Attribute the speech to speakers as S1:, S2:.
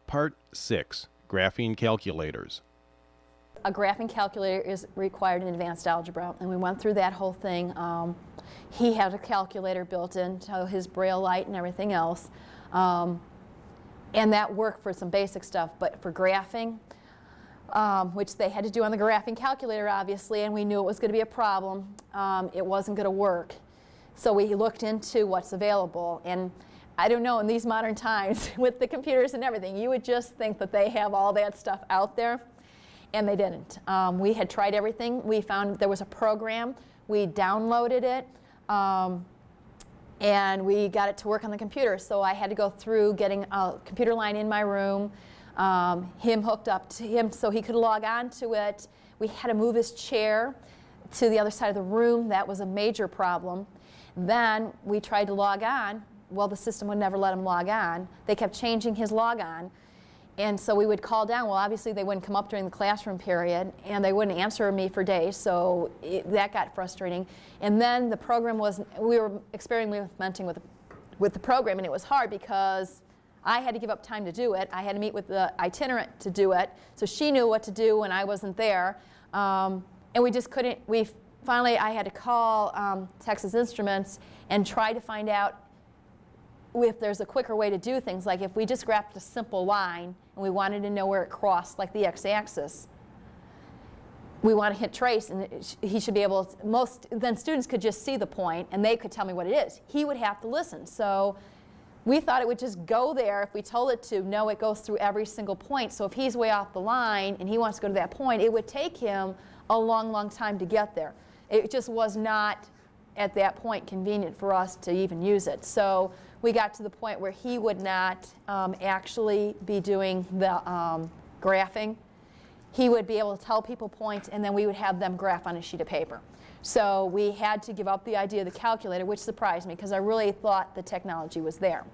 S1: Part 6, Graphing Calculators.
S2: A graphing calculator is required in advanced algebra, and we went through that whole thing. He had a calculator built into his Braille light and everything else, and that worked for some basic stuff, but for graphing, which they had to do on the graphing calculator obviously, and we knew it was going to be a problem, it wasn't going to work. So we looked into what's available, and I don't know, in these modern times with the computers and everything, you would just think that they have all that stuff out there, and they didn't. We had tried everything. We found there was a program. We downloaded it, and we got it to work on the computer. So I had to go through getting a computer line in my room, him hooked up to him so he could log on to it. We had to move his chair to the other side of the room. That was a major problem. Then we tried to log on. Well, the system would never let him log on. They kept changing his log on. And so we would call down. Well, obviously they wouldn't come up during the classroom period, and they wouldn't answer me for days, so that got frustrating. And then the program was, we were experimenting with the program, and it was hard because I had to give up time to do it. I had to meet with the itinerant to do it, so she knew what to do when I wasn't there. And we just couldn't, finally I had to call Texas Instruments and try to find out if there's a quicker way to do things, like if we just graphed a simple line and we wanted to know where it crossed, like the x-axis, we want to hit trace, and he should be able to, then students could just see the point and they could tell me what it is. He would have to listen. So we thought it would just go there if we told it to. No, it goes through every single point. So if he's way off the line and he wants to go to that point, it would take him a long, long time to get there. It just was not, at that point, convenient for us to even use it. So we got to the point where he would not actually be doing the graphing. He would be able to tell people points, and then we would have them graph on a sheet of paper. So we had to give up the idea of the calculator, which surprised me because I really thought the technology was there.